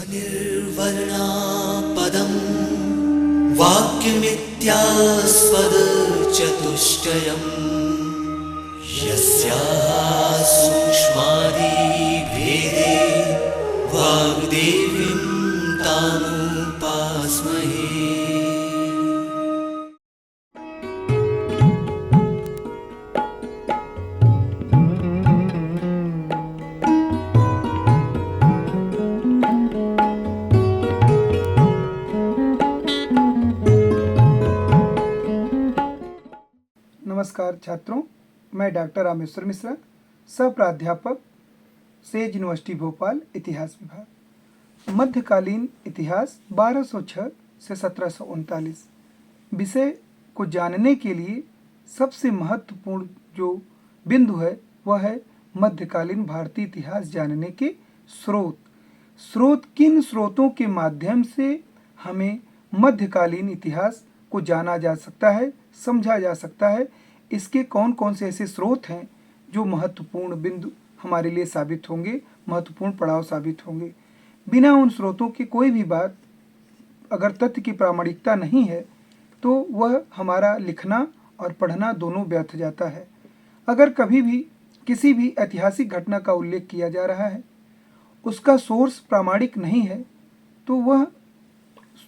निर्वर्णा पदं वाक्यमित्यास्पदचतुष्टयम् यस्याः सूक्ष्मादिभेदे वाग्देवीं तामुपास्महे। नमस्कार छात्रों, मैं डॉक्टर रामेश्वर मिश्रा, सह प्राध्यापक सेज यूनिवर्सिटी भोपाल, इतिहास विभाग। मध्यकालीन इतिहास 1206 से 1739 विषय को जानने के लिए सबसे महत्वपूर्ण जो बिंदु है वह है मध्यकालीन भारतीय इतिहास जानने के स्रोत किन स्रोतों के माध्यम से हमें मध्यकालीन इतिहास को जाना जा सकता है, समझा जा सकता है। इसके कौन कौन से ऐसे स्रोत हैं जो महत्वपूर्ण बिंदु हमारे लिए साबित होंगे, महत्वपूर्ण पड़ाव साबित होंगे। बिना उन स्रोतों की कोई भी बात, अगर तथ्य की प्रामाणिकता नहीं है तो वह हमारा लिखना और पढ़ना दोनों व्यर्थ जाता है। अगर कभी भी किसी भी ऐतिहासिक घटना का उल्लेख किया जा रहा है, उसका सोर्स प्रामाणिक नहीं है, तो वह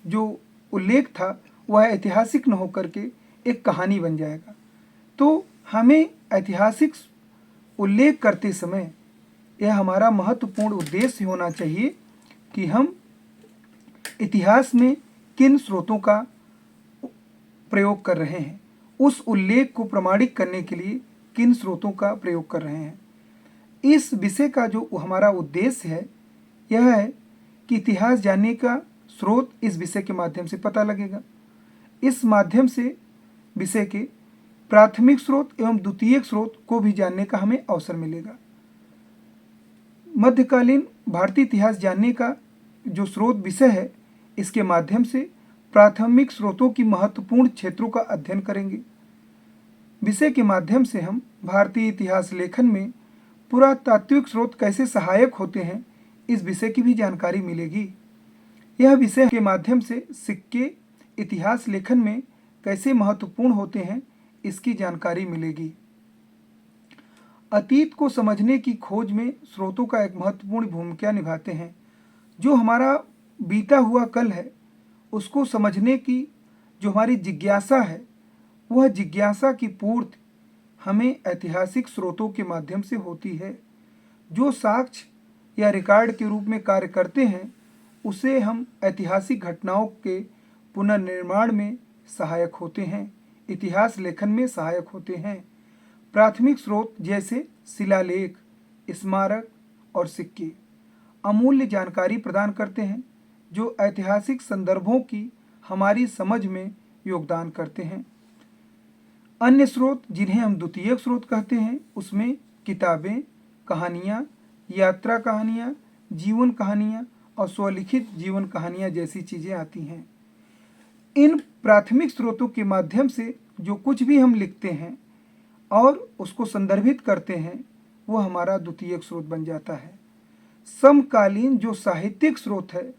जो उल्लेख था वह ऐतिहासिक न होकर के एक कहानी बन जाएगा। तो हमें ऐतिहासिक उल्लेख करते समय यह हमारा महत्वपूर्ण उद्देश्य होना चाहिए कि हम इतिहास में किन स्रोतों का प्रयोग कर रहे हैं, उस उल्लेख को प्रमाणित करने के लिए किन स्रोतों का प्रयोग कर रहे हैं। इस विषय का जो हमारा उद्देश्य है यह है कि इतिहास जानने का स्रोत इस विषय के माध्यम से पता लगेगा। इस माध्यम से विषय के प्राथमिक स्रोत एवं द्वितीयक स्रोत को भी जानने का हमें अवसर मिलेगा। मध्यकालीन भारतीय इतिहास जानने का जो स्रोत विषय है, इसके माध्यम से प्राथमिक स्रोतों की महत्वपूर्ण क्षेत्रों का अध्ययन करेंगे। विषय के माध्यम से हम भारतीय इतिहास लेखन में पुरातात्विक स्रोत कैसे सहायक होते हैं, इस विषय की भी जानकारी मिलेगी। यह विषय के माध्यम से सिक्के इतिहास लेखन में कैसे महत्वपूर्ण होते हैं, इसकी जानकारी मिलेगी। अतीत को समझने की खोज में स्रोतों का एक महत्वपूर्ण भूमिका निभाते हैं। जो हमारा बीता हुआ कल है, उसको समझने की जो हमारी जिज्ञासा है, वह जिज्ञासा की पूर्ति हमें ऐतिहासिक स्रोतों के माध्यम से होती है। जो साक्ष्य या रिकॉर्ड के रूप में कार्य करते हैं, उसे हम ऐतिहासिक घटनाओं के पुनर्निर्माण में सहायक होते हैं, इतिहास लेखन में सहायक होते हैं। प्राथमिक स्रोत जैसे शिलालेख, स्मारक और सिक्के अमूल्य जानकारी प्रदान करते हैं, जो ऐतिहासिक संदर्भों की हमारी समझ में योगदान करते हैं। अन्य स्रोत जिन्हें हम द्वितीयक स्रोत कहते हैं, उसमें किताबें, कहानियाँ, यात्रा कहानियाँ, जीवन कहानियाँ और स्वलिखित जीवन कहानियाँ जैसी चीज़ें आती हैं। इन प्राथमिक स्रोतों के माध्यम से जो कुछ भी हम लिखते हैं और उसको संदर्भित करते हैं, वह हमारा द्वितीयक स्रोत बन जाता है। समकालीन जो साहित्यिक स्रोत है,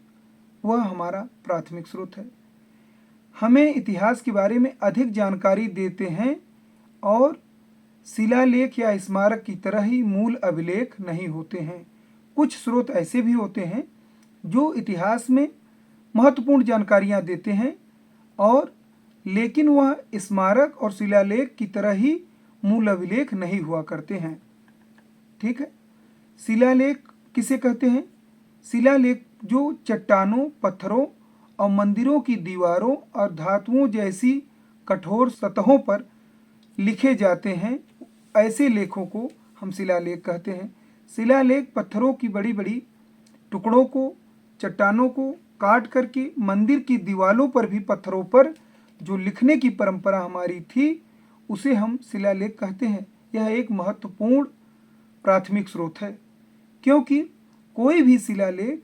वह हमारा प्राथमिक स्रोत है। हमें इतिहास के बारे में अधिक जानकारी देते हैं और शिलालेख या स्मारक की तरह ही मूल अभिलेख नहीं होते हैं। कुछ स्रोत ऐसे भी होते हैं जो इतिहास में महत्वपूर्ण जानकारियाँ देते हैं और लेकिन वह स्मारक और शिलालेख की तरह ही मूल अभिलेख नहीं हुआ करते हैं। ठीक है, शिलालेख किसे कहते हैं? शिलालेख जो चट्टानों, पत्थरों और मंदिरों की दीवारों और धातुओं जैसी कठोर सतहों पर लिखे जाते हैं, ऐसे लेखों को हम शिलालेख कहते हैं। शिलालेख पत्थरों की बड़ी बड़ी टुकड़ों को, चट्टानों को काट करके मंदिर की दीवारों पर भी पत्थरों पर जो लिखने की परंपरा हमारी थी, उसे हम शिलालेख कहते हैं। यह एक महत्वपूर्ण प्राथमिक स्रोत है, क्योंकि कोई भी शिलालेख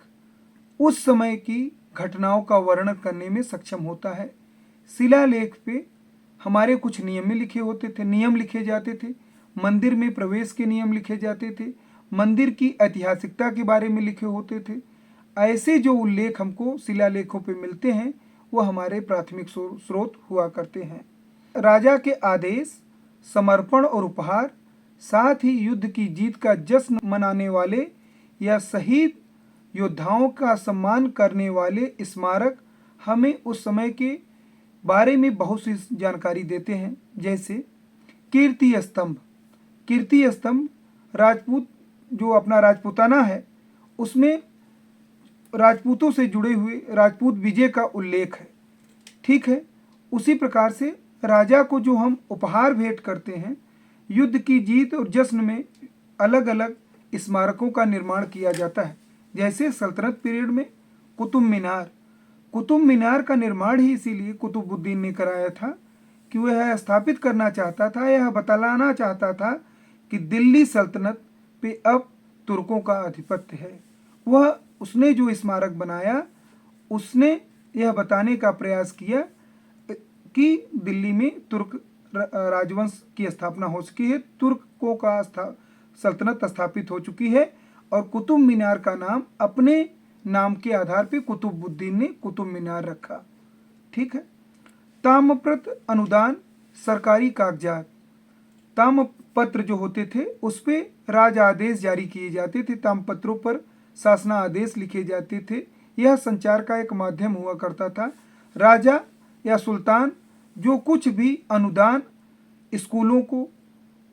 उस समय की घटनाओं का वर्णन करने में सक्षम होता है। शिलालेख पे हमारे कुछ नियम लिखे होते थे, नियम लिखे जाते थे। मंदिर में प्रवेश के नियम लिखे जाते थे, मंदिर की ऐतिहासिकता के बारे में लिखे होते थे। ऐसे जो उल्लेख हमको शिलालेखों पे मिलते हैं वह हमारे प्राथमिक स्रोत हुआ करते हैं। राजा के आदेश, समर्पण और उपहार, साथ ही युद्ध की जीत का जश्न मनाने वाले या शहीद योद्धाओं का सम्मान करने वाले स्मारक हमें उस समय के बारे में बहुत सी जानकारी देते हैं। जैसे कीर्ति स्तंभ। कीर्ति स्तंभ राजपूत जो अपना राजपूताना है उसमें राजपूतों से जुड़े हुए राजपूत विजय का उल्लेख है। ठीक है, उसी प्रकार से राजा को जो हम उपहार भेंट करते हैं, युद्ध की जीत और जश्न में अलग अलग स्मारकों का निर्माण किया जाता है। जैसे सल्तनत पीरियड में कुतुब मीनार। कुतुब मीनार का निर्माण ही इसीलिए कुतुबुद्दीन ने कराया था कि वह स्थापित करना चाहता था, यह बतलाना चाहता था कि दिल्ली सल्तनत पे अब तुर्कों का आधिपत्य है। वह उसने जो स्मारक बनाया उसने यह बताने का प्रयास किया कि दिल्ली में तुर्क राजवंश की स्थापना हो चुकी है, तुर्कों का सल्तनत स्थापित हो चुकी है, और कुतुब मीनार का नाम अपने नाम के आधार पर कुतुबुद्दीन ने कुतुब मीनार रखा। ठीक है। ताम्रपत्र अनुदान, सरकारी कागजात। ताम्रपत्र जो होते थे उस पे राज आदेश जारी किए जाते थे, ताम्रपत्रों पर शासना आदेश लिखे जाते थे। यह संचार का एक माध्यम हुआ करता था। राजा या सुल्तान जो कुछ भी अनुदान स्कूलों को,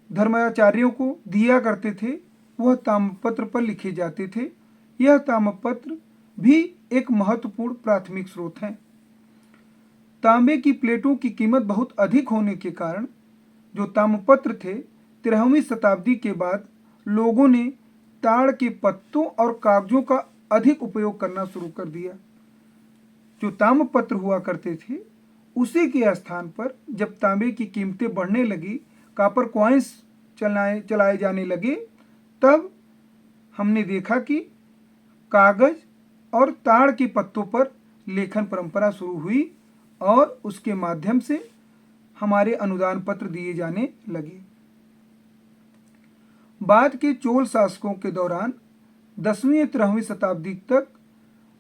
धर्माचार्यों को दिया करते थे वह ताम्रपत्र पर लिखे जाते थे। यह ताम्रपत्र भी एक महत्वपूर्ण प्राथमिक स्रोत हैं। तांबे की प्लेटों की कीमत बहुत अधिक होने के कारण जो ताम्रपत्र थे 13वीं शताब्दी के बाद लोगों ने ताड़ के पत्तों और कागजों का अधिक उपयोग करना शुरू कर दिया। जो ताम्रपत्र हुआ करते थे उसी के स्थान पर जब तांबे की कीमतें बढ़ने लगी, कॉपर कॉइन्स चलाए जाने लगे, तब हमने देखा कि कागज और ताड़ के पत्तों पर लेखन परंपरा शुरू हुई और उसके माध्यम से हमारे अनुदान पत्र दिए जाने लगे। बाद के चोल शासकों के दौरान 10वीं या 13वीं शताब्दी तक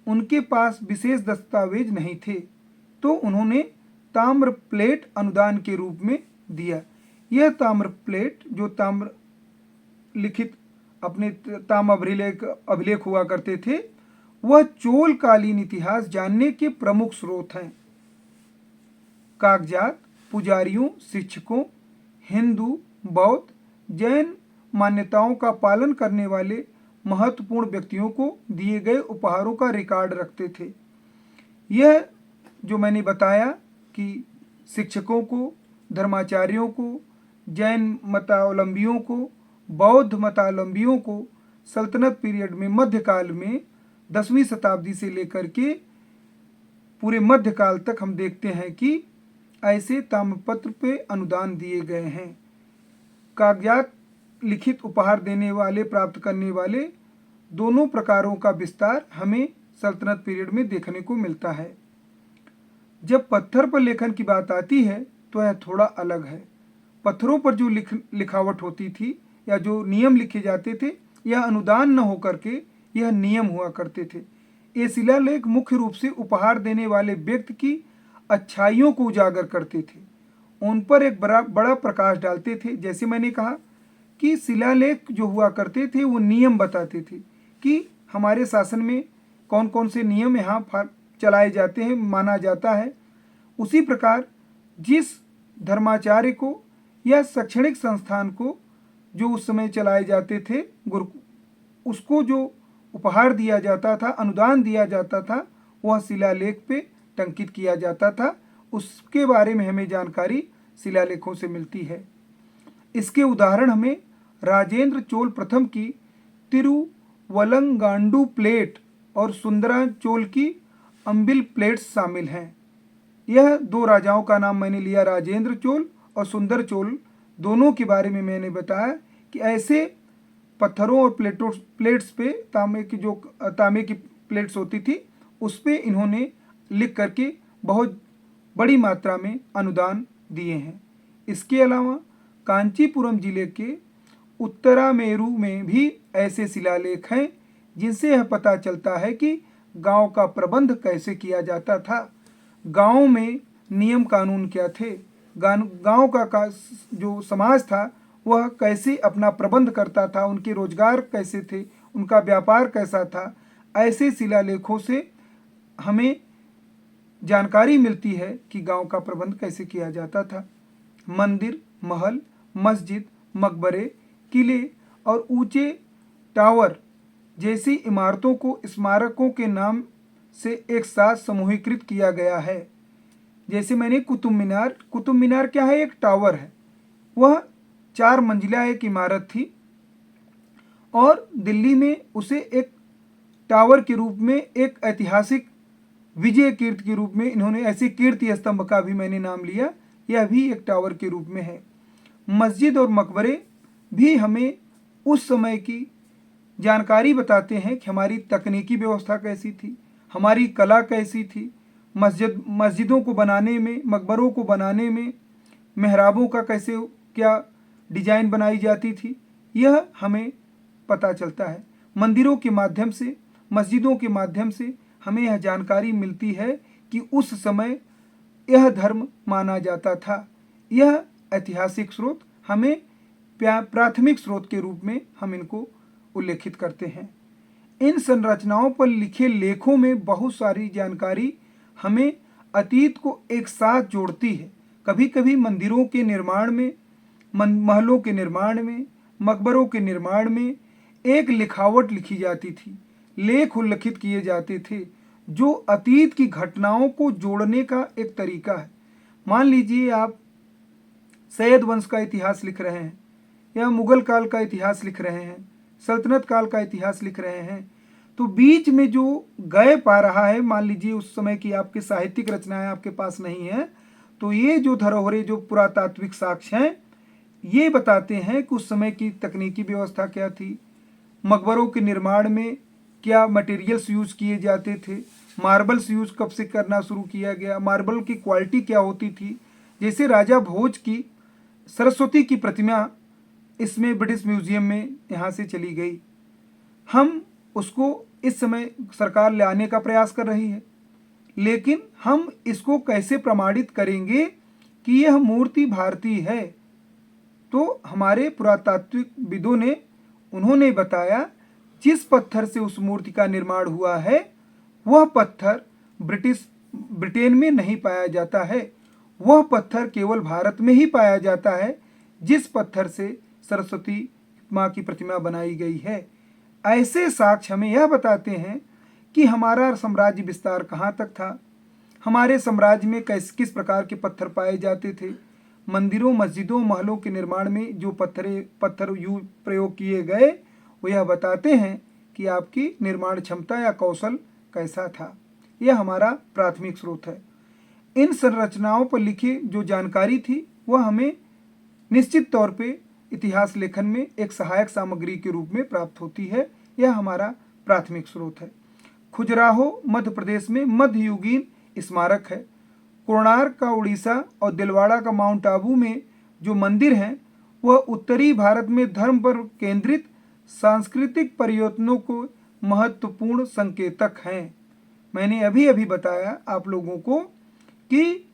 उनके पास विशेष दस्तावेज नहीं थे, तो उन्होंने ताम्र प्लेट अनुदान के रूप में दिया। यह ताम्र प्लेट जो ताम्र लिखित अपने ताम्र अभिलेख हुआ करते थे वह चोल कालीन इतिहास जानने के प्रमुख स्रोत हैं। कागजात पुजारियों, शिक्षकों, हिंदू, बौद्ध, जैन मान्यताओं का पालन करने वाले महत्वपूर्ण व्यक्तियों को दिए गए उपहारों का रिकॉर्ड रखते थे। यह जो मैंने बताया कि शिक्षकों को, धर्माचार्यों को, जैन मतावलंबियों को, बौद्ध मतावलंबियों को सल्तनत पीरियड में मध्यकाल में 10वीं शताब्दी से लेकर के पूरे मध्यकाल तक हम देखते हैं कि ऐसे ताम्रपत्र पे अनुदान दिए गए हैं। कागजात लिखित उपहार देने वाले, प्राप्त करने वाले दोनों प्रकारों का विस्तार हमें सल्तनत पीरियड में देखने को मिलता है। जब पत्थर पर लेखन की बात आती है तो यह थोड़ा अलग है। पत्थरों पर जो लिखावट होती थी या जो नियम लिखे जाते थे यह अनुदान न होकर के यह नियम हुआ करते थे। ये शिलालेख मुख्य रूप से उपहार देने वाले व्यक्ति की अच्छाइयों को उजागर करते थे, उन पर एक बड़ा प्रकाश डालते थे। जैसे मैंने कहा कि शिलालेख जो हुआ करते थे वो नियम बताते थे कि हमारे शासन में कौन कौन से नियम यहाँ चलाए जाते हैं, माना जाता है। उसी प्रकार जिस धर्माचार्य को या शैक्षणिक संस्थान को जो उस समय चलाए जाते थे, उसको जो उपहार दिया जाता था, अनुदान दिया जाता था, वह शिलालेख पे टंकित किया जाता था। उसके बारे में हमें जानकारी शिलालेखों से मिलती है। इसके उदाहरण हमें राजेंद्र चोल प्रथम की तिरुवलंगांडू प्लेट और सुंदरा चोल की अंबिल प्लेट्स शामिल हैं। यह दो राजाओं का नाम मैंने लिया, राजेंद्र चोल और सुंदर चोल, दोनों के बारे में मैंने बताया कि ऐसे पत्थरों और प्लेट्स पे तांबे की प्लेट्स होती थी, उस पे इन्होंने लिख करके बहुत बड़ी मात्रा में अनुदान दिए हैं। इसके अलावा कांचीपुरम जिले के उत्तरामेरू में भी ऐसे शिलालेख हैं जिनसे यह पता चलता है कि गांव का प्रबंध कैसे किया जाता था, गांव में नियम कानून क्या थे, गांव का जो समाज था वह कैसे अपना प्रबंध करता था, उनके रोजगार कैसे थे, उनका व्यापार कैसा था। ऐसे शिलालेखों से हमें जानकारी मिलती है कि गांव का प्रबंध कैसे किया जाता था। मंदिर, महल, मस्जिद, मकबरे, किले और ऊंचे टावर जैसी इमारतों को स्मारकों के नाम से एक साथ समूहीकृत किया गया है। जैसे मैंने कुतुब मीनार क्या है, एक टावर है। वह 4 मंजिला एक इमारत थी और दिल्ली में उसे एक टावर के रूप में, एक ऐतिहासिक विजय कीर्ति के रूप में इन्होंने, ऐसे कीर्ति स्तंभ का भी मैंने नाम लिया, यह भी एक टावर के रूप में है। मस्जिद और मकबरे भी हमें उस समय की जानकारी बताते हैं कि हमारी तकनीकी व्यवस्था कैसी थी, हमारी कला कैसी थी, मस्जिदों को बनाने में, मकबरों को बनाने में मेहराबों का कैसे क्या डिजाइन बनाई जाती थी, यह हमें पता चलता है। मंदिरों के माध्यम से, मस्जिदों के माध्यम से हमें यह जानकारी मिलती है कि उस समय यह धर्म माना जाता था। यह ऐतिहासिक स्रोत हमें प्राथमिक स्रोत के रूप में हम इनको उल्लेखित करते हैं। इन संरचनाओं पर लिखे लेखों में बहुत सारी जानकारी हमें अतीत को एक साथ जोड़ती है। कभी कभी मंदिरों के निर्माण में, महलों के निर्माण में, मकबरों के निर्माण में एक लिखावट लिखी जाती थी, लेख उल्लिखित किए जाते थे जो अतीत की घटनाओं को जोड़ने का एक तरीका है। मान लीजिए आप सैयद वंश का इतिहास लिख रहे हैं या मुगल काल का इतिहास लिख रहे हैं, सल्तनत काल का इतिहास लिख रहे हैं, तो बीच में जो गैप आ रहा है, मान लीजिए उस समय की आपकी साहित्यिक रचनाएं आपके पास नहीं है, तो ये जो धरोहरें, जो पुरातात्विक साक्ष्य हैं, ये बताते हैं कि उस समय की तकनीकी व्यवस्था क्या थी, मकबरों के निर्माण में क्या मटेरियल्स यूज किए जाते थे, मार्बल्स यूज कब से करना शुरू किया गया, मार्बल की क्वालिटी क्या होती थी। जैसे राजा भोज की सरस्वती की प्रतिमा इसमें ब्रिटिश म्यूजियम में यहाँ से चली गई, हम उसको इस समय सरकार ले आने का प्रयास कर रही है, लेकिन हम इसको कैसे प्रमाणित करेंगे कि यह मूर्ति भारतीय है। तो हमारे पुरातात्विक विदों ने, उन्होंने बताया जिस पत्थर से उस मूर्ति का निर्माण हुआ है वह पत्थर ब्रिटेन में नहीं पाया जाता है, वह पत्थर केवल भारत में ही पाया जाता है जिस पत्थर से सरस्वती माँ की प्रतिमा बनाई गई है। ऐसे साक्ष्य हमें यह बताते हैं कि हमारा साम्राज्य विस्तार कहाँ तक था, हमारे साम्राज्य में किस प्रकार के पत्थर पाए जाते थे। मंदिरों, मस्जिदों, महलों के निर्माण में जो पत्थर प्रयोग किए गए वो यह बताते हैं कि आपकी निर्माण क्षमता या कौशल कैसा था। यह हमारा प्राथमिक स्रोत है। इन संरचनाओं पर लिखी जो जानकारी थी वह हमें निश्चित तौर पे इतिहास लेखन में एक सहायक सामग्री के रूप में प्राप्त होती है। यह हमारा प्राथमिक स्रोत है। खजुराहो मध्य प्रदेश में मध्ययुगीन स्मारक है। कोणार्क का उड़ीसा और दिलवाड़ा का माउंट आबू में जो मंदिर हैं वह उत्तरी भारत में धर्म पर केंद्रित सांस्कृतिक परिवर्तनों को महत्वपूर्ण संकेतक हैं। मैंने अभी अभी बताया आप लोगों को कि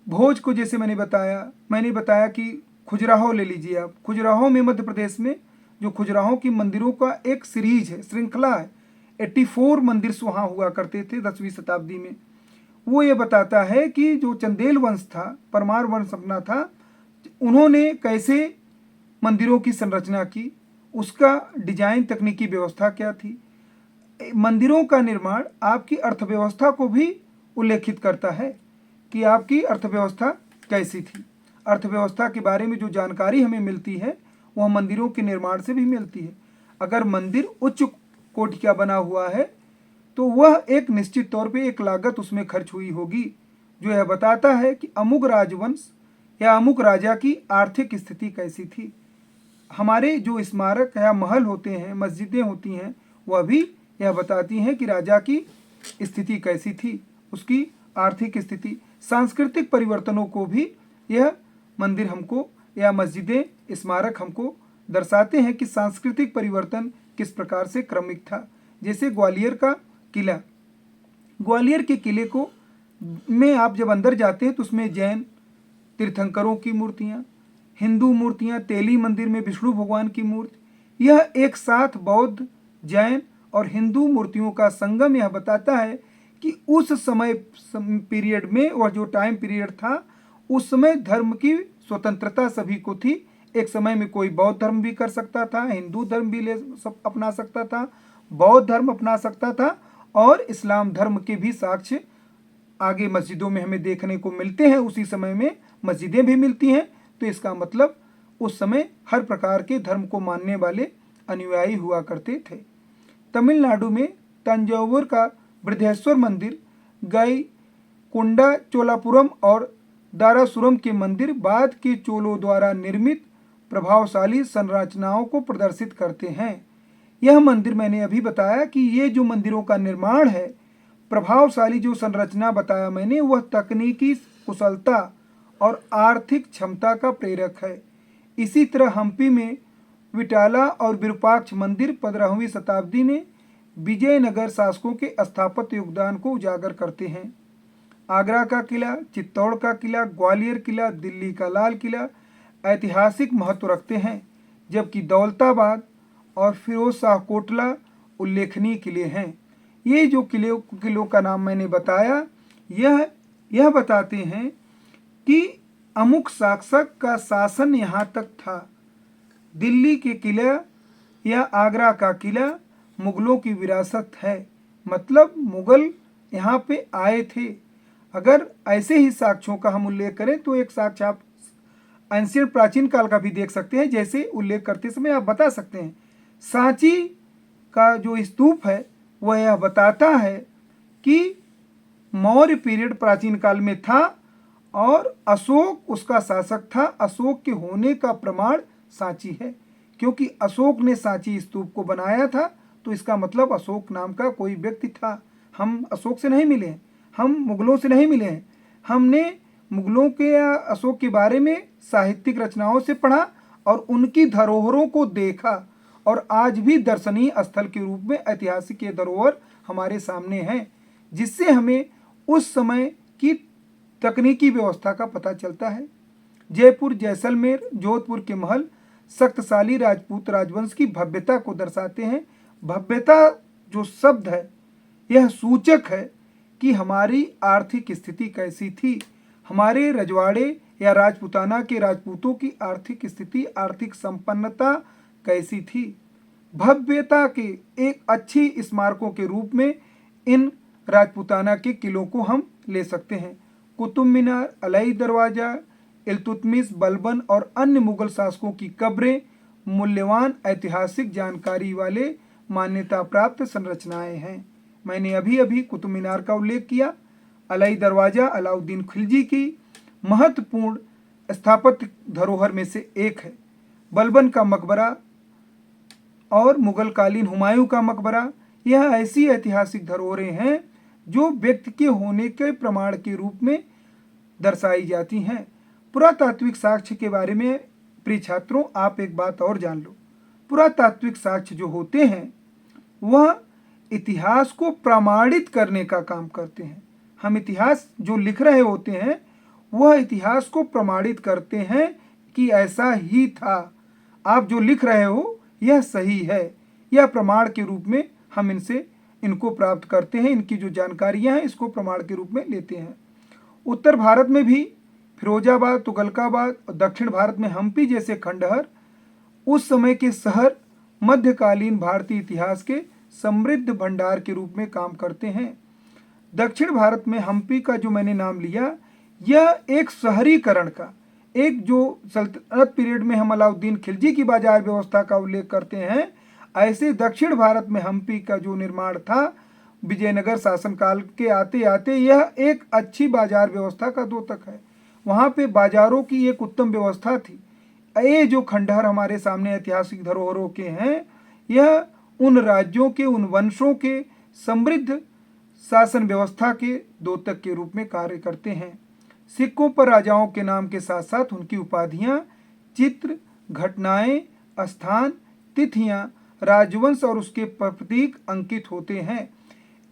भोज को, जैसे मैंने बताया कि खजुराहो ले लीजिए आप। खजुराहो में मध्य प्रदेश में जो खजुराहो की मंदिरों का एक सीरीज है, श्रृंखला है, 84 मंदिर वहाँ हुआ करते थे 10वीं शताब्दी में। वो ये बताता है कि जो चंदेल वंश था, परमार वंश अपना था, उन्होंने कैसे मंदिरों की संरचना की, उसका डिजाइन, तकनीकी व्यवस्था क्या थी। मंदिरों का निर्माण आपकी अर्थव्यवस्था को भी उल्लेखित करता है कि आपकी अर्थव्यवस्था कैसी थी। अर्थव्यवस्था के बारे में जो जानकारी हमें मिलती है वह मंदिरों के निर्माण से भी मिलती है। अगर मंदिर उच्च कोटि का बना हुआ है तो वह एक निश्चित तौर पे एक लागत उसमें खर्च हुई होगी, जो यह बताता है कि अमुक राजवंश या अमुक राजा की आर्थिक स्थिति कैसी थी। हमारे जो स्मारक या महल होते हैं, मस्जिदें होती हैं, वह भी यह बताती हैं कि राजा की स्थिति कैसी थी, उसकी आर्थिक स्थिति। सांस्कृतिक परिवर्तनों को भी यह मंदिर हमको या मस्जिदें, स्मारक हमको दर्शाते हैं कि सांस्कृतिक परिवर्तन किस प्रकार से क्रमिक था। जैसे ग्वालियर का किला, ग्वालियर के किले को में आप जब अंदर जाते हैं तो उसमें जैन तीर्थंकरों की मूर्तियाँ, हिंदू मूर्तियाँ, तेली मंदिर में विष्णु भगवान की मूर्ति, यह एक साथ बौद्ध, जैन और हिंदू मूर्तियों का संगम यह बताता है कि उस समय पीरियड में, वह जो टाइम पीरियड था, उस समय धर्म की स्वतंत्रता सभी को थी। एक समय में कोई बौद्ध धर्म भी कर सकता था, हिंदू धर्म भी अपना सकता था, बौद्ध धर्म अपना सकता था, और इस्लाम धर्म के भी साक्ष्य आगे मस्जिदों में हमें देखने को मिलते हैं। उसी समय में मस्जिदें भी मिलती हैं। तो इसका मतलब उस समय हर प्रकार के धर्म को मानने वाले अनुयायी हुआ करते थे। तमिलनाडु में तंजावुर का बृहदेश्वर मंदिर, गई कोंडा चोलापुरम और दारासुरम के मंदिर बाद के चोलों द्वारा निर्मित प्रभावशाली संरचनाओं को प्रदर्शित करते हैं। यह मंदिर, मैंने अभी बताया कि ये जो मंदिरों का निर्माण है, प्रभावशाली जो संरचना बताया मैंने, वह तकनीकी कुशलता और आर्थिक क्षमता का प्रेरक है। इसी तरह हम्पी में विटाला और विरूपाक्ष मंदिर 15वीं शताब्दी में विजयनगर शासकों के स्थापत्य योगदान को उजागर करते हैं। आगरा का किला, चित्तौड़ का किला, ग्वालियर किला, दिल्ली का लाल किला ऐतिहासिक महत्व रखते हैं, जबकि दौलताबाद और फिरोज शाह कोटला उल्लेखनीय किले हैं। ये जो किलों का नाम मैंने बताया, यह बताते हैं कि अमुक शासक का शासन यहाँ तक था। दिल्ली के किला या आगरा का किला मुगलों की विरासत है, मतलब मुगल यहाँ पे आए थे। अगर ऐसे ही साक्ष्यों का हम उल्लेख करें तो एक साक्ष्य आप एंशियंट प्राचीन काल का भी देख सकते हैं। जैसे उल्लेख करते समय आप बता सकते हैं, सांची का जो स्तूप है वह यह बताता है कि मौर्य पीरियड प्राचीन काल में था और अशोक उसका शासक था। अशोक के होने का प्रमाण सांची है, क्योंकि अशोक ने सांची स्तूप को बनाया था, तो इसका मतलब अशोक नाम का कोई व्यक्ति था। हम अशोक से नहीं मिले हैं, हम मुगलों से नहीं मिले हैं। हमने मुगलों के या अशोक के बारे में साहित्यिक रचनाओं से पढ़ा और उनकी धरोहरों को देखा, और आज भी दर्शनीय स्थल के रूप में ऐतिहासिक ये धरोहर हमारे सामने हैं, जिससे हमें उस समय की तकनीकी व्यवस्था का पता चलता है। जयपुर, जैसलमेर, जोधपुर के महल शक्तिशाली राजपूत राजवंश की भव्यता को दर्शाते हैं। भव्यता जो शब्द है, यह सूचक है कि हमारी आर्थिक स्थिति कैसी थी, हमारे रजवाड़े या राजपूताना के राजपूतों की आर्थिक स्थिति, आर्थिक संपन्नता कैसी थी। भव्यता के एक अच्छी स्मारकों के रूप में इन राजपूताना के किलों को हम ले सकते हैं। कुतुब मीनार, अलई दरवाजा, इल्तुतमिश, बलबन और अन्य मुगल शासकों की कब्रें मूल्यवान ऐतिहासिक जानकारी वाले मान्यता प्राप्त संरचनाएं हैं। मैंने अभी अभी कुतुब मीनार का उल्लेख किया। अलई दरवाजा अलाउद्दीन खिलजी की महत्वपूर्ण स्थापत्य धरोहर में से एक है। बलबन का मकबरा और मुगल कालीन हुमायूं का मकबरा, यह ऐसी ऐतिहासिक धरोहरें हैं जो व्यक्ति के होने के प्रमाण के रूप में दर्शाई जाती हैं। पुरातात्विक साक्ष्य के बारे में प्रिय छात्रों, आप एक बात और जान लो। पुरातात्विक साक्ष्य जो होते हैं वह इतिहास को प्रमाणित करने का काम करते हैं। हम इतिहास जो लिख रहे होते हैं वह इतिहास को प्रमाणित करते हैं कि ऐसा ही था, आप जो लिख रहे हो यह सही है। यह प्रमाण के रूप में हम इनको प्राप्त करते हैं। इनकी जो जानकारियां हैं इसको प्रमाण के रूप में लेते हैं। उत्तर भारत में भी फिरोजाबाद, तुगलकाबाद और दक्षिण भारत में हम्पी जैसे खंडहर उस समय के शहर मध्यकालीन भारतीय इतिहास के समृद्ध भंडार के रूप में काम करते हैं। दक्षिण भारत में हम्पी का जो मैंने नाम लिया, यह एक शहरीकरण का, एक जो सल्तनत पीरियड में हम अलाउद्दीन खिलजी की बाजार व्यवस्था का उल्लेख करते हैं, ऐसे दक्षिण भारत में हम्पी का जो निर्माण था विजयनगर शासनकाल के आते आते, यह एक अच्छी बाजार व्यवस्था का द्योतक है। वहाँ पे बाजारों की एक उत्तम व्यवस्था थी। ये जो खंडहर हमारे सामने ऐतिहासिक धरोहरों के हैं, यह उन राज्यों के, उन वंशों के समृद्ध शासन व्यवस्था के द्योतक के रूप में कार्य करते हैं। सिक्कों पर राजाओं के नाम के साथ साथ उनकी उपाधियां, चित्र, घटनाएं, स्थान, तिथियां, राजवंश और उसके प्रतीक अंकित होते हैं।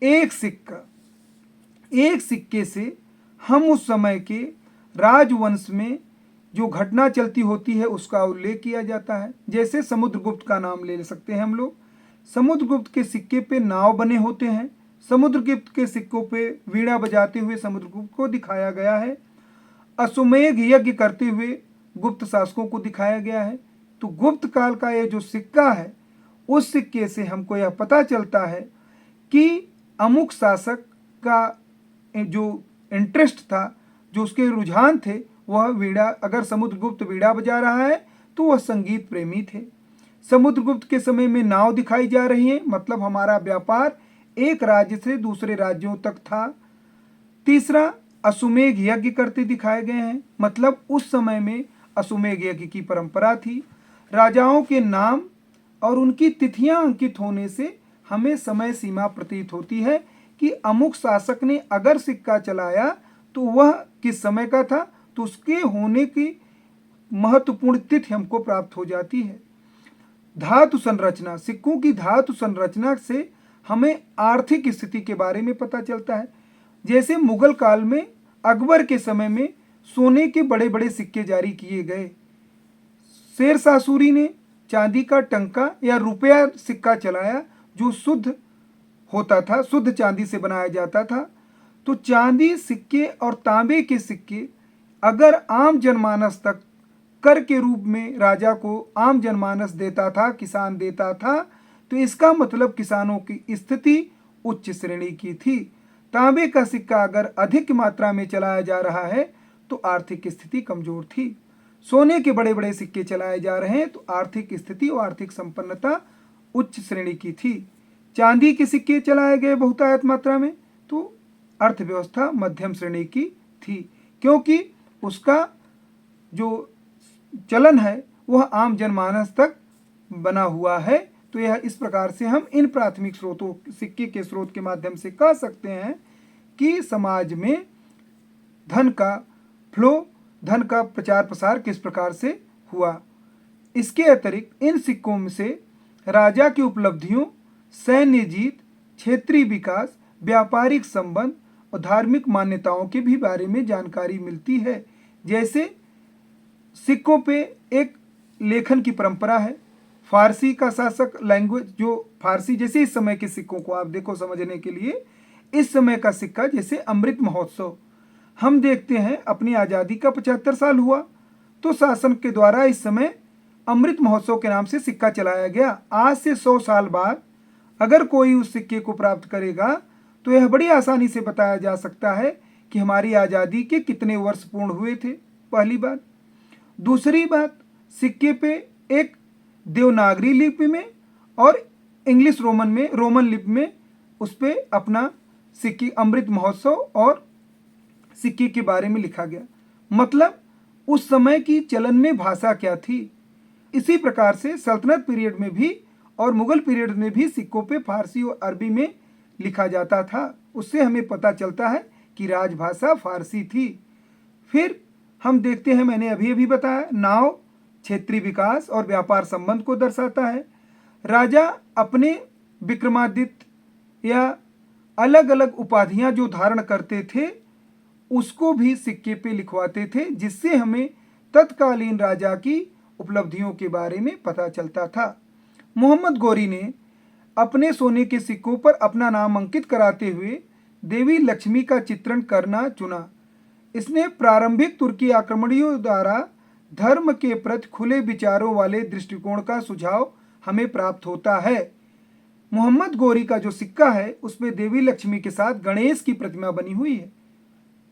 एक सिक्का एक सिक्के से हम उस समय के राजवंश में जो घटना चलती होती है उसका उल्लेख किया जाता है। जैसे समुद्रगुप्त का नाम ले सकते हैं हम लोग। समुद्रगुप्त के सिक्के पे नाव बने होते हैं। समुद्रगुप्त के सिक्कों पे वीणा बजाते हुए समुद्रगुप्त को दिखाया गया है। अश्वमेध यज्ञ करते हुए गुप्त शासकों को दिखाया गया है। तो गुप्त काल का ये जो सिक्का है, उस सिक्के से हमको यह पता चलता है कि अमुक शासक का जो इंटरेस्ट था, जो उसके रुझान थे, वह वीणा, अगर समुद्रगुप्त वीणा बजा रहा है तो वह संगीत प्रेमी थे। समुद्रगुप्त के समय में नाव दिखाई जा रही है, मतलब हमारा व्यापार एक राज्य से दूसरे राज्यों तक था। तीसरा, अश्वमेध यज्ञ करते दिखाए गए हैं, मतलब उस समय में अश्वमेध यज्ञ की परंपरा थी। राजाओं के नाम और उनकी तिथियां अंकित होने से हमें समय सीमा प्रतीत होती है कि अमुक शासक ने अगर सिक्का चलाया तो वह किस समय का था, तो उसके होने की महत्वपूर्ण तिथि हमको प्राप्त हो जाती है। धातु संरचना, सिक्कों की धातु संरचना से हमें आर्थिक स्थिति के बारे में पता चलता है। जैसे मुगल काल में अकबर के समय में सोने के बड़े बड़े सिक्के जारी किए गए। शेरशाह सूरी ने चांदी का टंका या रुपया सिक्का चलाया जो शुद्ध होता था, शुद्ध चांदी से बनाया जाता था। तो चांदी सिक्के और तांबे के सिक्के अगर आम जनमानस तक कर के रूप में राजा को आम जनमानस देता था, किसान देता था, तो इसका मतलब किसानों की स्थिति उच्च श्रेणी की थी। तांबे का सिक्का अगर अधिक मात्रा में चलाया जा रहा है तो आर्थिक स्थिति कमजोर थी। सोने के बड़े बड़े सिक्के चलाए जा रहे हैं तो आर्थिक स्थिति और आर्थिक संपन्नता उच्च श्रेणी की थी। चांदी के सिक्के चलाए गए बहुतायत मात्रा में तो अर्थव्यवस्था मध्यम श्रेणी की थी, क्योंकि उसका जो चलन है वह आम जनमानस तक बना हुआ है। तो यह इस प्रकार से हम इन प्राथमिक स्रोतों, सिक्के के स्रोत के माध्यम से कह सकते हैं कि समाज में धन का फ्लो, धन का प्रचार प्रसार किस प्रकार से हुआ। इसके अतिरिक्त इन सिक्कों में से राजा की उपलब्धियों, सैन्य जीत, क्षेत्रीय विकास, व्यापारिक संबंध और धार्मिक मान्यताओं के भी बारे में जानकारी मिलती है। जैसे सिक्कों पे एक लेखन की परंपरा है। फारसी का शासक लैंग्वेज जो फारसी, जैसे इस समय के सिक्कों को आप देखो समझने के लिए, इस समय का सिक्का जैसे अमृत महोत्सव हम देखते हैं, अपनी आज़ादी का 75 साल हुआ तो शासन के द्वारा इस समय अमृत महोत्सव के नाम से सिक्का चलाया गया। आज से 100 साल बाद अगर कोई उस सिक्के को प्राप्त करेगा तो यह बड़ी आसानी से बताया जा सकता है कि हमारी आज़ादी के कितने वर्ष पूर्ण हुए थे, पहली बात। दूसरी बात, सिक्के पे एक देवनागरी लिपि में और इंग्लिश रोमन में, रोमन लिपि में उस पर अपना सिक्के अमृत महोत्सव और सिक्के के बारे में लिखा गया। मतलब उस समय की चलन में भाषा क्या थी। इसी प्रकार से सल्तनत पीरियड में भी और मुगल पीरियड में भी सिक्कों पे फारसी और अरबी में लिखा जाता था। उससे हमें पता चलता है कि राजभाषा फारसी थी। फिर हम देखते हैं, मैंने अभी अभी बताया, नाव क्षेत्रीय विकास और व्यापार संबंध को दर्शाता है। राजा अपने विक्रमादित्य या अलग अलग उपाधियां जो धारण करते थे उसको भी सिक्के पे लिखवाते थे, जिससे हमें तत्कालीन राजा की उपलब्धियों के बारे में पता चलता था। मोहम्मद गोरी ने अपने सोने के सिक्कों पर अपना नाम अंकित कराते हुए देवी लक्ष्मी का चित्रण करना चुना। इसने प्रारंभिक तुर्की आक्रमणियों द्वारा धर्म के प्रति खुले विचारों वाले दृष्टिकोण का सुझाव हमें प्राप्त होता है। मोहम्मद गोरी का जो सिक्का है उसमें देवी लक्ष्मी के साथ गणेश की प्रतिमा बनी हुई है,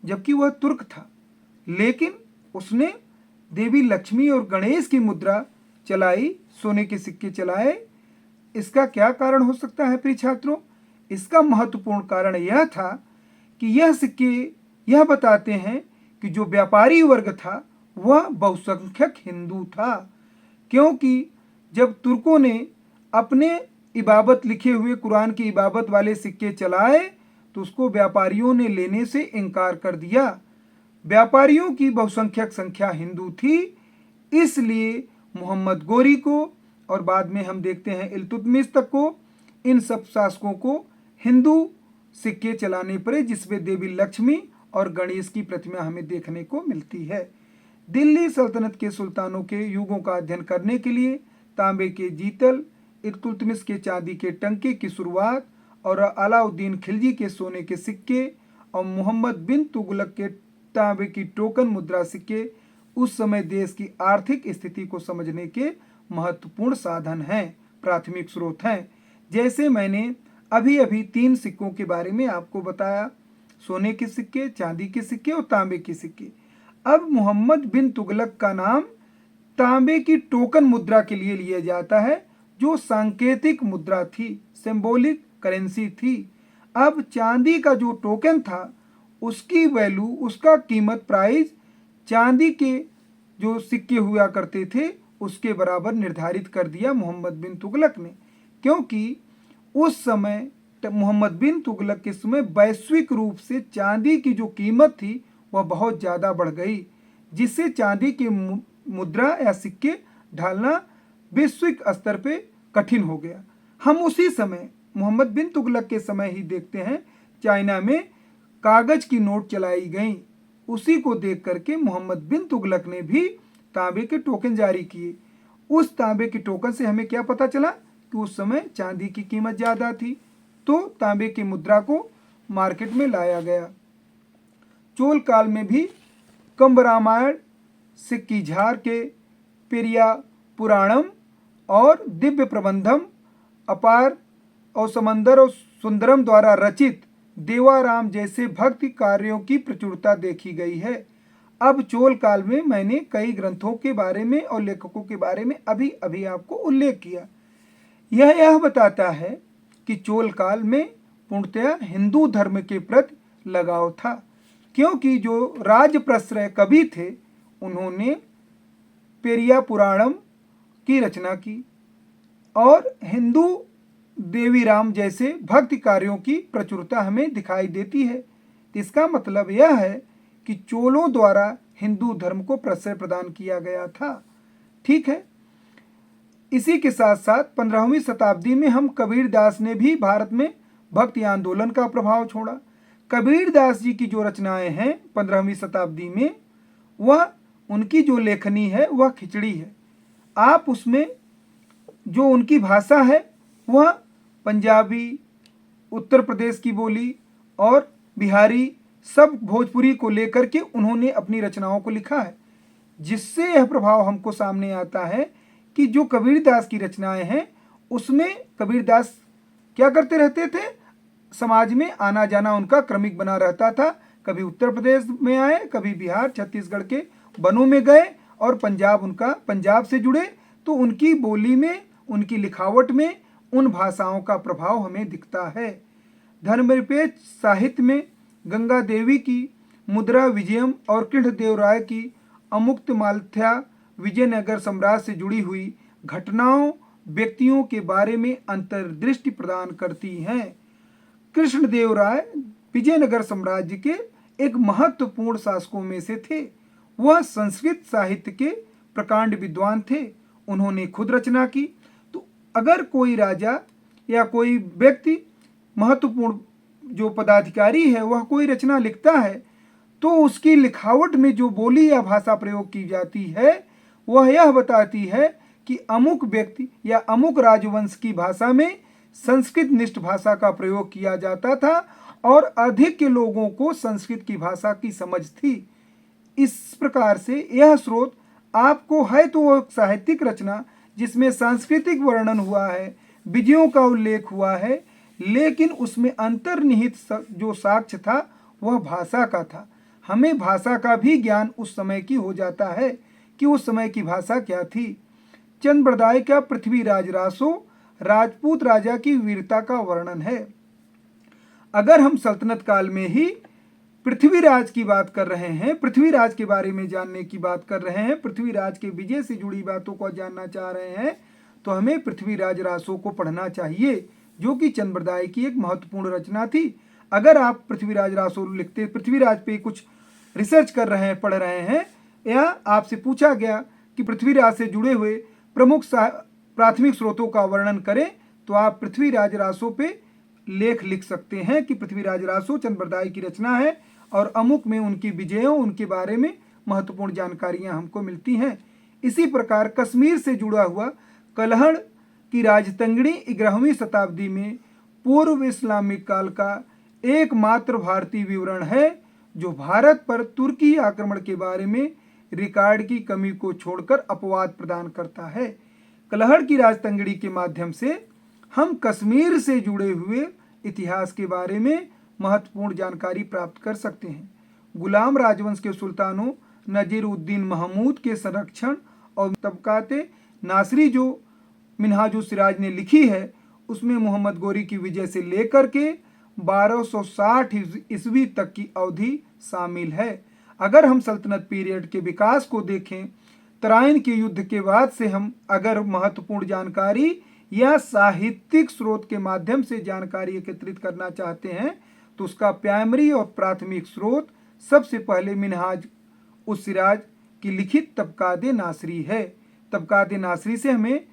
जबकि वह तुर्क था, लेकिन उसने देवी लक्ष्मी और गणेश की मुद्रा चलाई, सोने के सिक्के चलाए। इसका क्या कारण हो सकता है प्रिय छात्रों? इसका महत्वपूर्ण कारण यह था कि यह सिक्के यह बताते हैं कि जो व्यापारी वर्ग था वह बहुसंख्यक हिंदू था, क्योंकि जब तुर्कों ने अपने इबाबत लिखे हुए कुरान की इबाबत वाले सिक्के चलाए तो उसको व्यापारियों ने लेने से इनकार कर दिया। व्यापारियों की बहुसंख्यक संख्या हिंदू थी, इसलिए मोहम्मद गोरी को और बाद में हम देखते हैं इल्तुतमिश तक को, इन सब शासकों को हिंदू सिक्के चलाने पड़े जिसमें देवी लक्ष्मी और गणेश की प्रतिमा हमें देखने को मिलती है। दिल्ली सल्तनत के सुल्तानों के युगों का अध्ययन करने के लिए तांबे के जीतल, इल्तुतमिश के चांदी के टंके की शुरुआत और अलाउद्दीन खिलजी के सोने के सिक्के और मोहम्मद बिन तुगलक के तांबे की टोकन मुद्रा सिक्के उस समय देश की आर्थिक स्थिति को समझने के महत्वपूर्ण साधन हैं, प्राथमिक स्रोत हैं। जैसे मैंने अभी अभी 3 सिक्कों के बारे में आपको बताया, सोने के सिक्के, चांदी के सिक्के और तांबे के सिक्के। अब मोहम्मद बिन तुगलक का नाम तांबे की टोकन मुद्रा के लिए लिया जाता है जो सांकेतिक मुद्रा थी, सिंबॉलिक करेंसी थी। अब चांदी का जो टोकन था उसकी वैल्यू, उसका कीमत, प्राइस चांदी के जो सिक्के हुआ करते थे उसके बराबर निर्धारित कर दिया मोहम्मद बिन तुगलक ने, क्योंकि उस समय मोहम्मद बिन तुगलक के समय वैश्विक रूप से चांदी की जो कीमत थी वह बहुत ज़्यादा बढ़ गई, जिससे चांदी के मुद्रा या सिक्के ढालना वैश्विक स्तर पे कठिन हो गया। हम उसी समय मोहम्मद बिन तुगलक के समय ही देखते हैं चाइना में कागज की नोट चलाई गई। उसी को देख करके मोहम्मद बिन तुगलक ने भी तांबे के टोकन जारी किए। उस तांबे के टोकन से हमें क्या पता चला कि उस समय चांदी की कीमत ज़्यादा थी, तो तांबे की मुद्रा को मार्केट में लाया गया। चोल काल में भी कंब रामायण, सिक्की झार के पेरिया पुराणम और दिव्य प्रबंधम, अपार और समंदर और सुंदरम द्वारा रचित देवाराम जैसे भक्ति कार्यों की प्रचुरता देखी गई है। अब चोल काल में मैंने कई ग्रंथों के बारे में और लेखकों के बारे में अभी अभी आपको उल्लेख किया। यह बताता है कि चोल काल में पूर्णतया हिंदू धर्म के प्रति लगाव था, क्योंकि जो राजप्रश्रय कवि थे उन्होंने पेरिया पुराणम की रचना की और हिंदू देवी राम जैसे भक्ति कार्यों की प्रचुरता हमें दिखाई देती है। इसका मतलब यह है कि चोलों द्वारा हिंदू धर्म को प्रश्रय प्रदान किया गया था। ठीक है, इसी के साथ साथ 15वीं शताब्दी में हम कबीरदास ने भी भारत में भक्ति आंदोलन का प्रभाव छोड़ा। कबीरदास जी की जो रचनाएं हैं 15वीं शताब्दी में, वह उनकी जो लेखनी है वह खिचड़ी है। आप उसमें जो उनकी भाषा है वह पंजाबी, उत्तर प्रदेश की बोली और बिहारी, सब भोजपुरी को लेकर के उन्होंने अपनी रचनाओं को लिखा है, जिससे यह प्रभाव हमको सामने आता है कि जो कबीरदास की रचनाएं हैं उसमें कबीरदास क्या करते रहते थे, समाज में आना जाना उनका क्रमिक बना रहता था। कभी उत्तर प्रदेश में आए, कभी बिहार छत्तीसगढ़ के वनों में गए और पंजाब से जुड़े, तो उनकी बोली में, उनकी लिखावट में उन भाषाओं का प्रभाव हमें दिखता है। धर्मनिरपेक्ष साहित्य में गंगा देवी की मुद्रा विजयम और कृष्णदेव राय की अमुक्त माल्थ्या विजयनगर साम्राज्य से जुड़ी हुई घटनाओं, व्यक्तियों के बारे में अंतर्दृष्टि प्रदान करती हैं। कृष्णदेव राय विजयनगर साम्राज्य के एक महत्वपूर्ण शासकों में से थे। वह संस्कृत साहित्य के प्रकांड विद्वान थे। उन्होंने खुद रचना की। तो अगर कोई राजा या कोई व्यक्ति, महत्वपूर्ण जो पदाधिकारी है, वह कोई रचना लिखता है तो उसकी लिखावट में जो बोली या भाषा प्रयोग की जाती है वह यह बताती है कि अमुक व्यक्ति या अमुक राजवंश की भाषा में संस्कृत निष्ठ भाषा का प्रयोग किया जाता था और अधिक के लोगों को संस्कृत की भाषा की समझ थी। इस प्रकार से यह स्रोत आपको है तो वह साहित्यिक रचना जिसमें सांस्कृतिक वर्णन हुआ है, विजयों का उल्लेख हुआ है, लेकिन उसमें अंतर्निहित जो साक्ष्य था वह भाषा का था। हमें भाषा का भी ज्ञान उस समय की हो जाता है कि उस समय की भाषा क्या थी। चंद्रबरदाई का पृथ्वीराज रासो राजपूत राजा की वीरता का वर्णन है। अगर हम सल्तनत काल में ही पृथ्वीराज की बात कर रहे हैं, पृथ्वीराज के बारे में जानने की बात कर रहे हैं, पृथ्वीराज के विजय से जुड़ी बातों को जानना चाह रहे हैं, तो हमें पृथ्वीराज रासो को पढ़ना चाहिए, जो कि चंद्रबरदाई की एक महत्वपूर्ण रचना थी। अगर आप पृथ्वीराज रासो लिखते, पृथ्वीराज पे कुछ रिसर्च कर रहे हैं, पढ़ रहे हैं, या आपसे पूछा गया कि पृथ्वीराज से जुड़े हुए प्रमुख प्राथमिक स्रोतों का वर्णन करें, तो आप पृथ्वीराज रासो पे लेख लिख सकते हैं कि पृथ्वीराज रासो चंद्रबरदाई की रचना है और अमुक में उनकी विजयों उनके बारे में महत्वपूर्ण जानकारियां हमको मिलती हैं। इसी प्रकार कश्मीर से जुड़ा हुआ कलहड़ की राजतंगड़ी 11वीं शताब्दी में पूर्व इस्लामिक काल का एकमात्र भारतीय विवरण है जो भारत पर तुर्की आक्रमण के बारे में रिकॉर्ड की कमी को छोड़कर अपवाद प्रदान करता है। कलहड़ की राजतंगड़ी के माध्यम से हम कश्मीर से जुड़े हुए इतिहास के बारे में महत्वपूर्ण जानकारी प्राप्त कर सकते हैं। गुलाम राजवंश के सुल्तानों नजीर उद्दीन महमूद के संरक्षण और तबकाते नासरी जो मिनहाजुस सिराज ने लिखी है उसमें मोहम्मद गोरी की विजय से लेकर के 1260 ईस्वी तक की अवधि शामिल है। अगर हम सल्तनत पीरियड के विकास को देखें, तराइन के युद्ध के बाद से हम अगर महत्वपूर्ण जानकारी या साहित्यिक स्रोत के माध्यम से जानकारी एकत्रित करना चाहते हैं तो उसका प्राइमरी और प्राथमिक स्रोत सबसे पहले मिनहाज उस सिराज की लिखित तबकाते नासरी है। तबकाते नासरी से हमें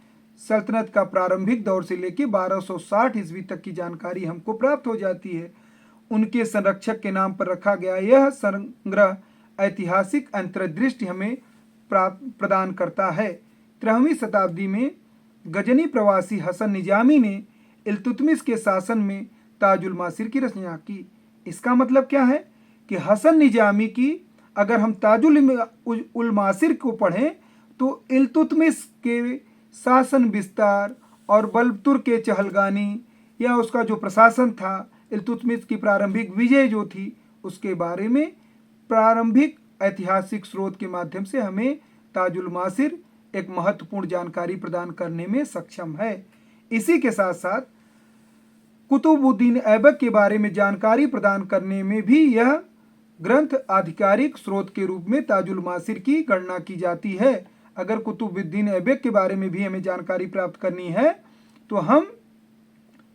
सल्तनत का प्रारंभिक दौर से लेकर 1260 ईस्वी तक की जानकारी हमको प्राप्त हो जाती है। उनके संरक्षक के नाम पर रखा गया यह संग्रह ऐतिहासिक अंतर्दृष्टि हमें प्रदान करता है। 13वीं शताब्दी में गजनी प्रवासी हसन निजामी ने इल्तुतमिश के शासन में ताजुल मासिर की रचना की। इसका मतलब क्या है कि हसन निजामी की अगर हम ताजुल उल मासिर को पढ़ें तो इल्तुतमिश के शासन विस्तार और बल्बतुर के चहलगानी या उसका जो प्रशासन था, इल्तुतमिश की प्रारंभिक विजय जो थी, उसके बारे में प्रारंभिक ऐतिहासिक स्रोत के माध्यम से हमें ताजुल मासिर एक महत्वपूर्ण जानकारी प्रदान करने में सक्षम है। इसी के साथ साथ कुतुबुद्दीन ऐबक के बारे में जानकारी प्रदान करने में भी यह ग्रंथ आधिकारिक स्रोत के रूप में ताजुल मासिर की गणना की जाती है। अगर कुतुबुद्दीन ऐबक के बारे में भी हमें जानकारी प्राप्त करनी है तो हम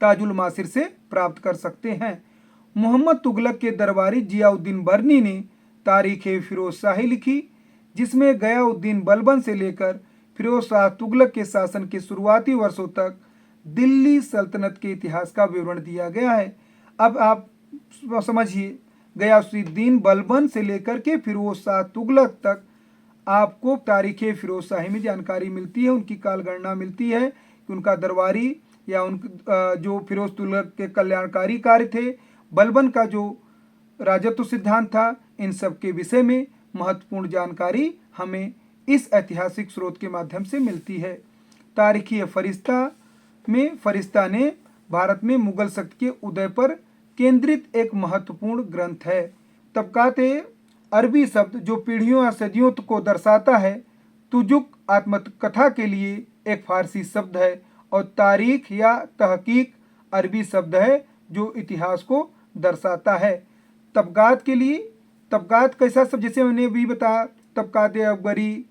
ताजुल मासिर से प्राप्त कर सकते हैं। मोहम्मद तुगलक के दरबारी जियाउद्दीन बर्नी ने तारीख फिरोज शाही लिखी, जिसमें गयाउद्दीन बलबन से लेकर फिरोज शाह तुगलक के शासन के शुरुआती वर्षों तक दिल्ली सल्तनत के इतिहास का विवरण दिया गया है। अब आप समझिए, गयाउद्दीन बलबन से लेकर के फिरोज शाह तुगलक तक आपको तारीख फिरोज शाही में जानकारी मिलती है, उनकी काल गणना मिलती है कि उनका दरबारी या उन जो फिरोज तुगलक के कल्याणकारी कार्य थे, बलबन का जो राजत्व सिद्धांत था, इन सब के विषय में महत्वपूर्ण जानकारी हमें इस ऐतिहासिक स्रोत के माध्यम से मिलती है। तारीखी फरिश्ता में फरिश्ता ने भारत में मुगल शक्ति के उदय पर केंद्रित एक महत्वपूर्ण ग्रंथ है। तबकाते अरबी शब्द जो पीढ़ियों या सदियों को दर्शाता है, तुजुक आत्मकथा के लिए एक फारसी शब्द है और तारीख या तहकीक अरबी शब्द है जो इतिहास को दर्शाता है। तबकात के लिए तबकात कैसा शब्द, जैसे मैंने अभी बताया तबकात अकबरी,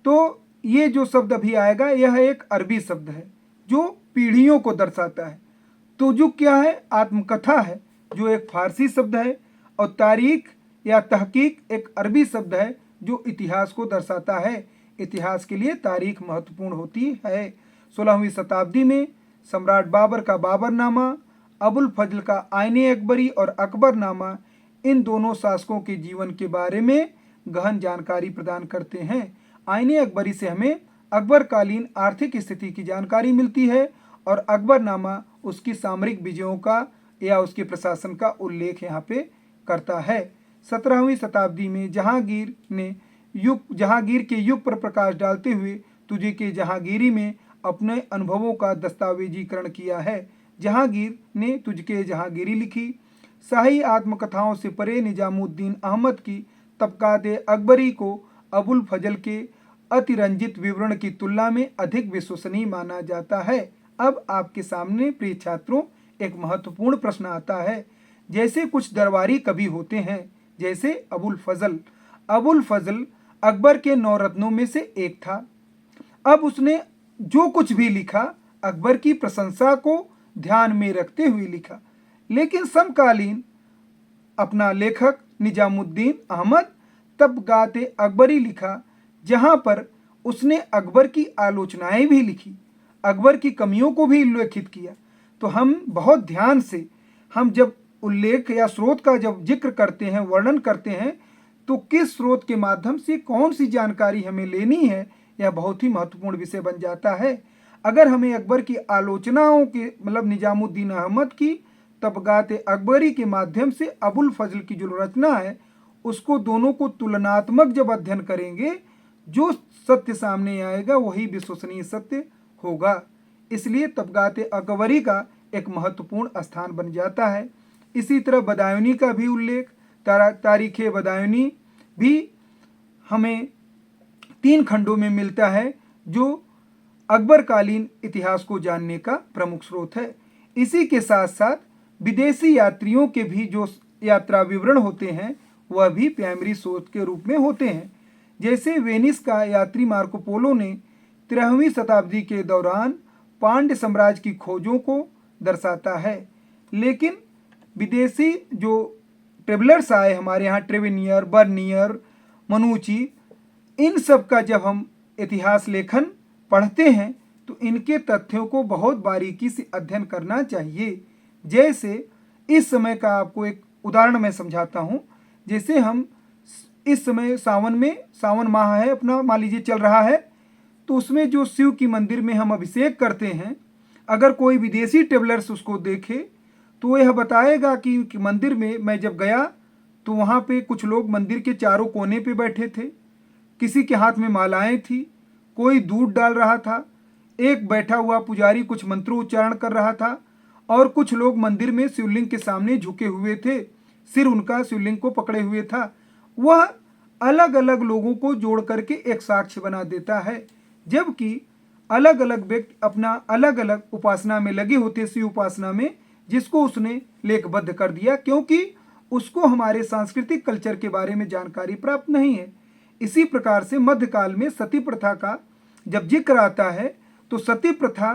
तो ये जो शब्द अभी आएगा यह एक अरबी शब्द है जो पीढ़ियों को दर्शाता है। तुजुक क्या है? आत्मकथा है जो एक फारसी शब्द है और तारीख या तहकीक एक अरबी शब्द है जो इतिहास को दर्शाता है। इतिहास के लिए तारीख महत्वपूर्ण होती है। 16वीं शताब्दी में सम्राट बाबर का बाबरनामा, अबुल फजल का आईने अकबरी और अकबरनामा इन दोनों शासकों के जीवन के बारे में गहन जानकारी प्रदान करते हैं। आईने अकबरी से हमें अकबरकालीन आर्थिक स्थिति की जानकारी मिलती है और अकबरनामा उसकी सामरिक विजयों का या उसके प्रशासन का उल्लेख यहाँ पे करता है। 17वीं शताब्दी में जहांगीर के युग पर प्रकाश डालते हुए तुझे के जहांगीरी में अपने अनुभवों का दस्तावेजीकरण किया है। जहांगीर ने तुझके जहांगीरी लिखी। शाही आत्मकथाओं से परे निजामुद्दीन अहमद की तबकाते अकबरी को अबुल फजल के अतिरंजित विवरण की तुलना में अधिक विश्वसनीय माना जाता है। अब आपके सामने प्रिय छात्रों एक महत्वपूर्ण प्रश्न आता है। जैसे कुछ दरबारी कवि होते हैं, जैसे अबुल फजल अकबर के 9 रत्नों में से एक था। अब उसने जो कुछ भी लिखा अकबर की प्रशंसा को ध्यान में रखते हुए लिखा, लेकिन समकालीन अपना लेखक निजामुद्दीन अहमद तबकाते अकबरी लिखा, जहां पर उसने अकबर की आलोचनाएं भी लिखी, अकबर की कमियों को भी उल्लेखित किया। तो हम बहुत ध्यान से, हम जब उल्लेख या स्रोत का जब जिक्र करते हैं, वर्णन करते हैं, तो किस स्रोत के माध्यम से कौन सी जानकारी हमें लेनी है, यह बहुत ही महत्वपूर्ण विषय बन जाता है। अगर हमें अकबर की आलोचनाओं के मतलब निजामुद्दीन अहमद की तबगात अकबरी के माध्यम से अबुल फजल की जो रचना है, उसको दोनों को तुलनात्मक जब अध्ययन करेंगे, जो सत्य सामने आएगा वही विश्वसनीय सत्य होगा। इसलिए तबगात अकबरी का एक महत्वपूर्ण स्थान बन जाता है। इसी तरह बदायूनी का भी उल्लेख, तारीख़ बदायूनी भी हमें 3 खंडों में मिलता है, जो अकबर कालीन इतिहास को जानने का प्रमुख स्रोत है। इसी के साथ साथ विदेशी यात्रियों के भी जो यात्रा विवरण होते हैं, वह भी प्राइमरी स्रोत के रूप में होते हैं। जैसे वेनिस का यात्री मार्को पोलो ने 13वीं शताब्दी के दौरान पांड्य साम्राज्य की खोजों को दर्शाता है। लेकिन विदेशी जो ट्रेवलर्स आए हमारे यहाँ, ट्रेवेनियर, बर्नियर, मनुची, इन सब का जब हम इतिहास लेखन पढ़ते हैं तो इनके तथ्यों को बहुत बारीकी से अध्ययन करना चाहिए। जैसे इस समय का आपको एक उदाहरण मैं समझाता हूँ। जैसे हम इस समय सावन माह है अपना, मान लीजिए चल रहा है, तो उसमें जो शिव की मंदिर में हम अभिषेक करते हैं, अगर कोई विदेशी ट्रेवलर्स उसको देखे तो यह बताएगा कि मंदिर में मैं जब गया तो वहाँ पे कुछ लोग मंदिर के चारों कोने पे बैठे थे, किसी के हाथ में मालाएं थी, कोई दूध डाल रहा था, एक बैठा हुआ पुजारी कुछ मंत्रोच्चारण कर रहा था, और कुछ लोग मंदिर में शिवलिंग के सामने झुके हुए थे, सिर उनका शिवलिंग को पकड़े हुए था। वह अलग अलग लोगों को जोड़ करके एक साक्ष्य बना देता है, जबकि अलग अलग व्यक्ति अपना अलग अलग उपासना में लगे होते, शिव उपासना में, जिसको उसने लेखबद्ध कर दिया, क्योंकि उसको हमारे सांस्कृतिक कल्चर के बारे में जानकारी प्राप्त नहीं है। इसी प्रकार से मध्यकाल में सती प्रथा का जब जिक्र आता है तो सती प्रथा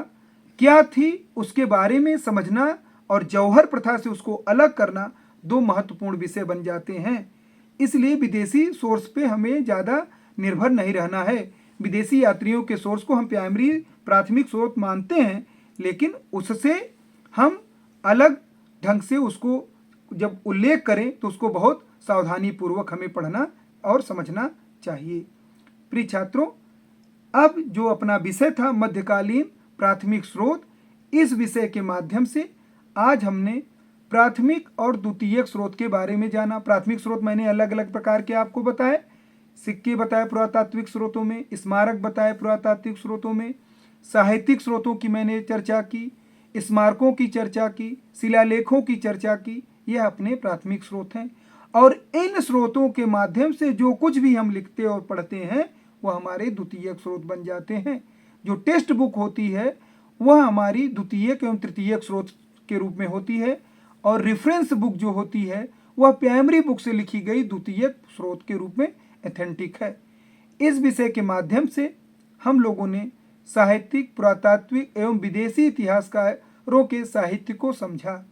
क्या थी उसके बारे में समझना और जौहर प्रथा से उसको अलग करना 2 महत्वपूर्ण विषय बन जाते हैं। इसलिए विदेशी सोर्स पे हमें ज़्यादा निर्भर नहीं रहना है। विदेशी यात्रियों के सोर्स को हम प्राथमिक स्रोत मानते हैं, लेकिन उससे हम अलग ढंग से उसको जब उल्लेख करें तो उसको बहुत सावधानी पूर्वक हमें पढ़ना और समझना चाहिए। प्रिय छात्रों, अब जो अपना विषय था मध्यकालीन प्राथमिक स्रोत, इस विषय के माध्यम से आज हमने प्राथमिक और द्वितीयक स्रोत के बारे में जाना। प्राथमिक स्रोत मैंने अलग अलग प्रकार के आपको बताए, सिक्के बताए पुरातात्विक स्रोतों में, स्मारक बताए पुरातात्विक स्रोतों में, साहित्यिक स्रोतों की मैंने चर्चा की, स्मारकों की चर्चा की, शिलालेखों की चर्चा की। यह अपने प्राथमिक स्रोत हैं, और इन स्रोतों के माध्यम से जो कुछ भी हम लिखते और पढ़ते हैं वह हमारे द्वितीयक स्रोत बन जाते हैं। जो टेक्स्ट बुक होती है वह हमारी द्वितीयक एवं तृतीयक स्रोत के रूप में होती है, और रेफरेंस बुक जो होती है वह प्राइमरी बुक से लिखी गई द्वितीयक स्रोत के रूप में ऑथेंटिक है। इस विषय के माध्यम से हम लोगों ने साहित्यिक, पुरातात्विक एवं विदेशी इतिहासकारों के साहित्य को समझा।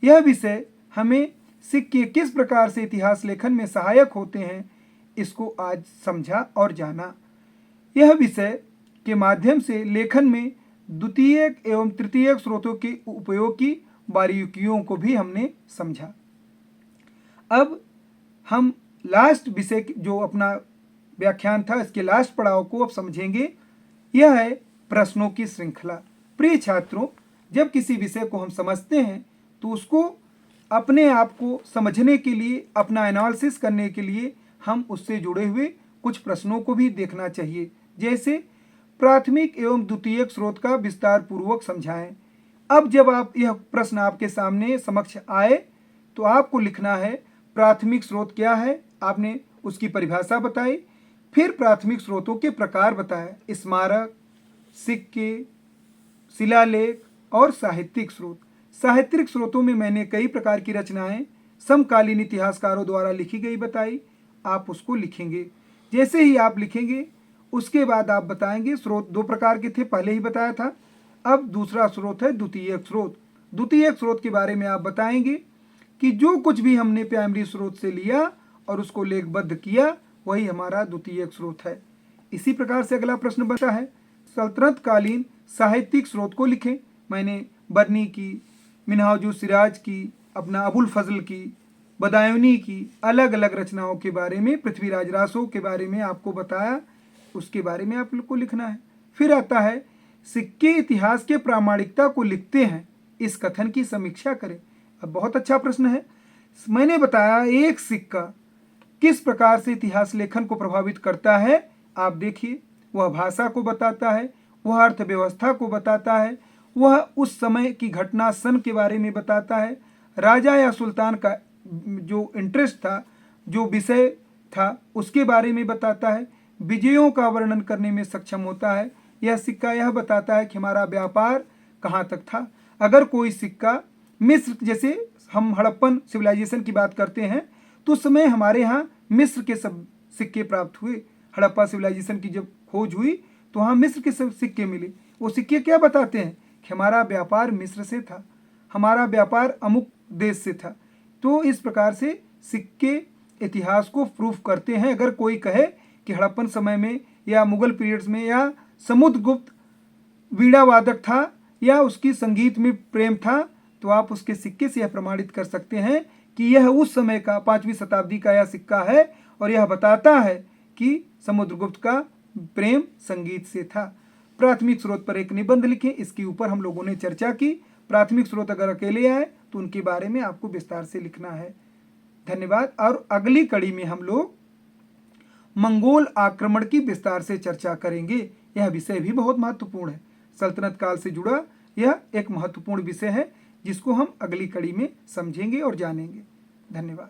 यह विषय हमें सिक्के किस प्रकार से इतिहास लेखन में सहायक होते हैं, इसको आज समझा और जाना। यह विषय के माध्यम से लेखन में द्वितीयक एवं तृतीयक स्रोतों के उपयोग की बारीकियों को भी हमने समझा। अब हम लास्ट विषय जो अपना व्याख्यान था, इसके लास्ट पड़ाव को अब समझेंगे। यह है प्रश्नों की श्रृंखला। प्रिय छात्रों, जब किसी विषय को हम समझते हैं तो उसको अपने आप को समझने के लिए, अपना एनालिसिस करने के लिए हम उससे जुड़े हुए कुछ प्रश्नों को भी देखना चाहिए। जैसे प्राथमिक एवं द्वितीयक स्रोत का विस्तार पूर्वक समझाएं। अब जब आप यह प्रश्न आपके सामने समक्ष आए तो आपको लिखना है प्राथमिक स्रोत क्या है, आपने उसकी परिभाषा बताई, फिर प्राथमिक स्रोतों के प्रकार बताए, स्मारक, सिक्के, शिलालेख और साहित्यिक स्रोत। साहित्यिक स्रोतों में मैंने कई प्रकार की रचनाएं समकालीन इतिहासकारों द्वारा लिखी गई बताई, आप उसको लिखेंगे। जैसे ही आप लिखेंगे उसके बाद आप बताएंगे स्रोत 2 प्रकार के थे, पहले ही बताया था। अब दूसरा स्रोत है द्वितीयक स्रोत। द्वितीयक स्रोत के बारे में आप बताएंगे कि जो कुछ भी हमने प्राइमरी स्रोत से लिया और उसको लेखबद्ध किया वही हमारा द्वितीयक स्रोत है। इसी प्रकार से अगला प्रश्न बनता है सल्तनत कालीन साहित्यिक स्रोत को लिखें। मैंने बरनी की, मिन्हाजुल सिराज की, अपना अबुल फजल की, बदायूनी की अलग अलग रचनाओं के बारे में, पृथ्वीराज रासो के बारे में आपको बताया, उसके बारे में आप लोग को लिखना है। फिर आता है सिक्के इतिहास के प्रामाणिकता को लिखते हैं, इस कथन की समीक्षा करें। अब बहुत अच्छा प्रश्न है। मैंने बताया एक सिक्का किस प्रकार से इतिहास लेखन को प्रभावित करता है। आप देखिए, वह भाषा को बताता है, वह अर्थव्यवस्था को बताता है, वह उस समय की घटना सन के बारे में बताता है, राजा या सुल्तान का जो इंटरेस्ट था, जो विषय था उसके बारे में बताता है, विजयों का वर्णन करने में सक्षम होता है। यह सिक्का यह बताता है कि हमारा व्यापार कहाँ तक था। अगर कोई सिक्का मिस्र, जैसे हम हड़प्पन सिविलाइजेशन की बात करते हैं तो उस समय हमारे यहाँ मिस्र के सब सिक्के प्राप्त हुए। हड़प्पा सिविलाइजेशन की जब खोज हुई तो वहाँ मिस्र के सब सिक्के मिले। वो सिक्के क्या बताते हैं कि हमारा व्यापार मिस्र से था, हमारा व्यापार अमुक देश से था। तो इस प्रकार से सिक्के इतिहास को प्रूफ करते हैं। अगर कोई कहे कि हड़प्पन समय में या मुगल पीरियड्स में या समुद्रगुप्त वीणा वादक था या उसकी संगीत में प्रेम था, तो आप उसके सिक्के से यह प्रमाणित कर सकते हैं कि यह उस समय का 5वीं शताब्दी का यह सिक्का है और यह बताता है कि समुद्रगुप्त का प्रेम संगीत से था। प्राथमिक स्रोत पर एक निबंध लिखें, इसके ऊपर हम लोगों ने चर्चा की। प्राथमिक स्रोत अगर अकेले आए तो उनके बारे में आपको विस्तार से लिखना है। धन्यवाद। और अगली कड़ी में हम लोग मंगोल आक्रमण की विस्तार से चर्चा करेंगे। यह विषय भी बहुत महत्वपूर्ण है, सल्तनत काल से जुड़ा यह एक महत्वपूर्ण विषय है जिसको हम अगली कड़ी में समझेंगे और जानेंगे। धन्यवाद।